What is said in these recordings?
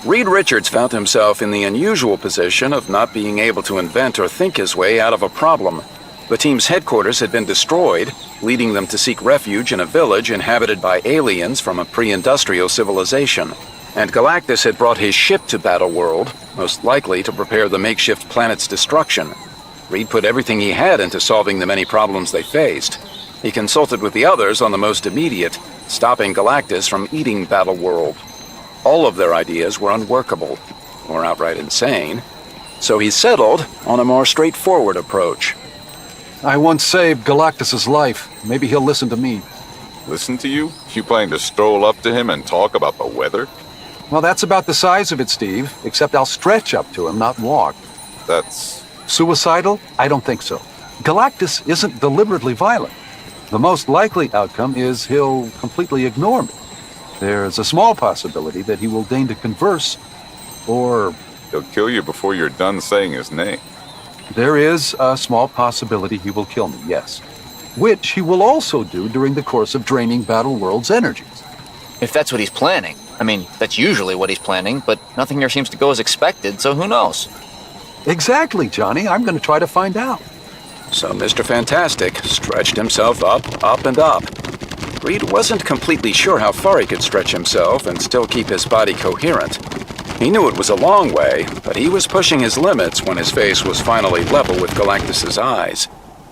Reed Richards found himself in the unusual position of not being able to invent or think his way out of a problem. The team's headquarters had been destroyed, leading them to seek refuge in a village inhabited by aliens from a pre-industrial civilization. And Galactus had brought his ship to Battleworld, most likely to prepare the makeshift planet's destruction. Reed put everything he had into solving the many problems they faced. He consulted with the others on the most immediate, stopping Galactus from eating Battleworld. All of their ideas were unworkable, or outright insane, so he settled on a more straightforward approach. I once saved Galactus's life. Maybe he'll listen to me. Listen to you? You planning to stroll up to him and talk about the weather? Well, that's about the size of it, Steve, except I'll stretch up to him, not walk. That's... Suicidal? I don't think so. Galactus isn't deliberately violent. The most likely outcome is he'll completely ignore me. There's a small possibility that he will deign to converse, or... He'll kill you before you're done saying his name. There is a small possibility he will kill me, yes. Which he will also do during the course of draining Battleworld's energies. If that's what he's planning. I mean, that's usually what he's planning, but nothing here seems to go as expected, so who knows? Exactly, Johnny. I'm going to try to find out. So Mr. Fantastic stretched himself up, and up. Reed wasn't completely sure how far he could stretch himself and still keep his body coherent. He knew it was a long way, but he was pushing his limits when his face was finally level with Galactus's eyes.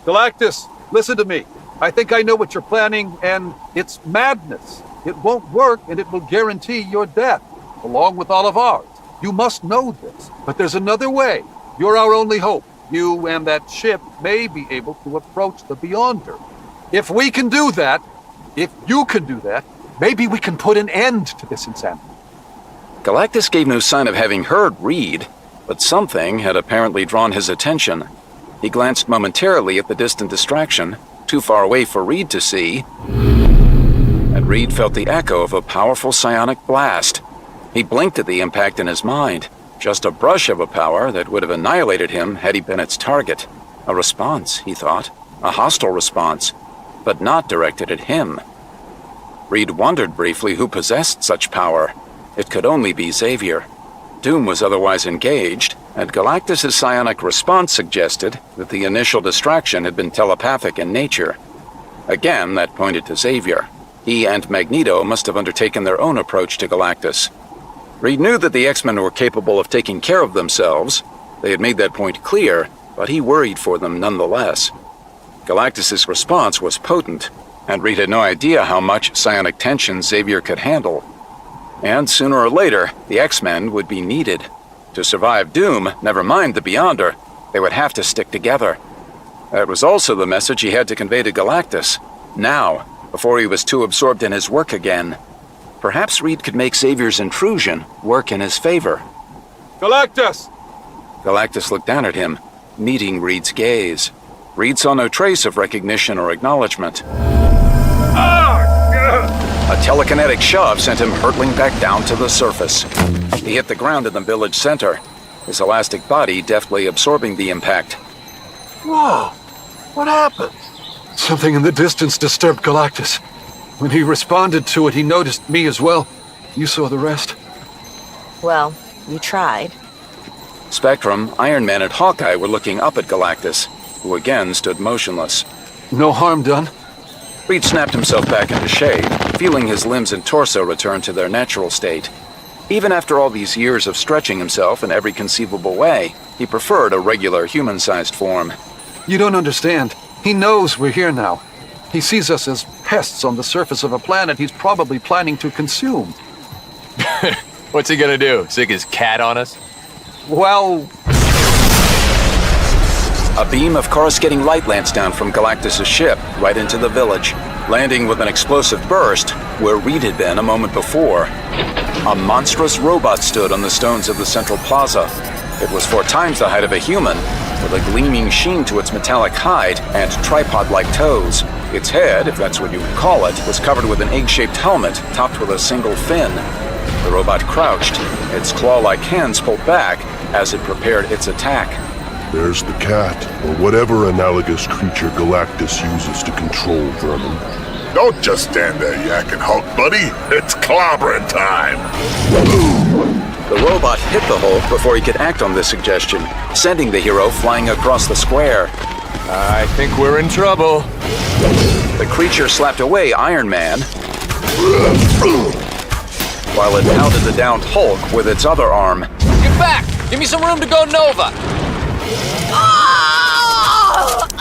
Galactus, listen to me. I think I know what you're planning, and it's madness. It won't work, and it will guarantee your death, along with all of ours. You must know this, but there's another way. You're our only hope. You and that ship may be able to approach the Beyonder. If we can do that, if you can do that, maybe we can put an end to this insanity. Galactus gave no sign of having heard Reed, but something had apparently drawn his attention. He glanced momentarily at the distant distraction, too far away for Reed to see, and Reed felt the echo of a powerful psionic blast. He blinked at the impact in his mind. Just a brush of a power that would have annihilated him had he been its target. A response, he thought. A hostile response, but not directed at him. Reed wondered briefly who possessed such power. It could only be Xavier. Doom was otherwise engaged, and Galactus' psionic response suggested that the initial distraction had been telepathic in nature. Again, that pointed to Xavier. He and Magneto must have undertaken their own approach to Galactus. Reed knew that the X-Men were capable of taking care of themselves. They had made that point clear, but he worried for them nonetheless. Galactus' response was potent, and Reed had no idea how much psionic tension Xavier could handle. And sooner or later, the X-Men would be needed. To survive Doom, never mind the Beyonder, they would have to stick together. That was also the message he had to convey to Galactus, now, before he was too absorbed in his work again. Perhaps Reed could make Xavier's intrusion work in his favor. Galactus! Galactus looked down at him, meeting Reed's gaze. Reed saw no trace of recognition or acknowledgement. A telekinetic shove sent him hurtling back down to the surface. He hit the ground in the village center, his elastic body deftly absorbing the impact. Whoa! What happened? Something in the distance disturbed Galactus. When he responded to it, he noticed me as well. You saw the rest. Well, you tried. Spectrum, Iron Man, and Hawkeye were looking up at Galactus, who again stood motionless. No harm done? Reed snapped himself back into shade, feeling his limbs and torso return to their natural state. Even after all these years of stretching himself in every conceivable way, he preferred a regular human-sized form. You don't understand. He knows we're here now. He sees us as pests on the surface of a planet he's probably planning to consume. What's he gonna do? Stick his cat on us? Well... A beam of coruscating light lanced down from Galactus' ship right into the village, landing with an explosive burst where Reed had been a moment before. A monstrous robot stood on the stones of the central plaza. It was 4 times the height of a human, with a gleaming sheen to its metallic hide and tripod-like toes. Its head, if that's what you would call it, was covered with an egg-shaped helmet topped with a single fin. The robot crouched, its claw-like hands pulled back as it prepared its attack. There's the cat, or whatever analogous creature Galactus uses to control vermin. Don't just stand there yakking, Hulk, buddy. It's clobbering time. The robot hit the Hulk before he could act on this suggestion, sending the hero flying across the square. I think we're in trouble. The creature slapped away Iron Man, while it pounded the downed Hulk with its other arm. Get back! Give me some room to go Nova!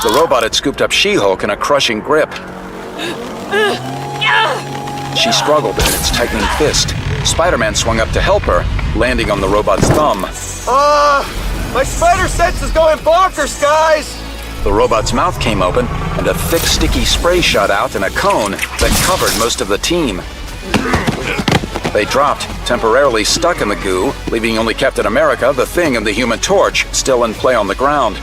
The robot had scooped up She-Hulk in a crushing grip. She struggled in its tightening fist. Spider-Man swung up to help her, landing on the robot's thumb. My spider sense is going bonkers, guys! The robot's mouth came open, and a thick, sticky spray shot out in a cone that covered most of the team. They dropped, temporarily stuck in the goo, leaving only Captain America, the Thing, and the Human Torch still in play on the ground.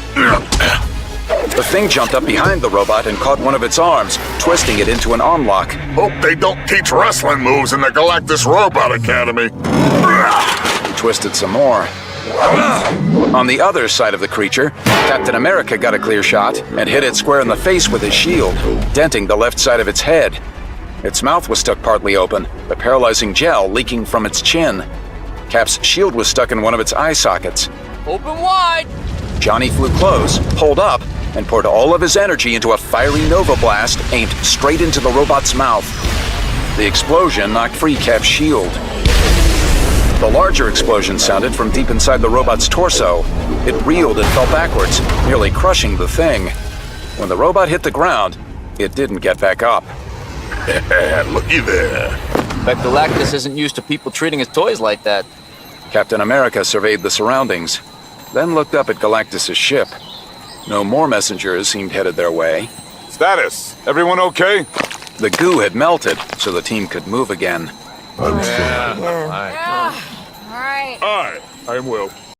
The Thing jumped up behind the robot and caught one of its arms, twisting it into an arm lock. Hope they don't teach wrestling moves in the Galactus Robot Academy. He twisted some more. On the other side of the creature, Captain America got a clear shot and hit it square in the face with his shield, denting the left side of its head. Its mouth was stuck partly open, the paralyzing gel leaking from its chin. Cap's shield was stuck in one of its eye sockets. Open wide! Johnny flew close, pulled up, and poured all of his energy into a fiery Nova Blast aimed straight into the robot's mouth. The explosion knocked free Cap's shield. The larger explosion sounded from deep inside the robot's torso. It reeled and fell backwards, nearly crushing the Thing. When the robot hit the ground, it didn't get back up. Looky there. Bet Galactus isn't used to people treating his toys like that. Captain America surveyed the surroundings, then looked up at Galactus' ship. No more messengers seemed headed their way. Status. Everyone okay? The goo had melted, so the team could move again. I'm fine. All right. Hi, I'm Will.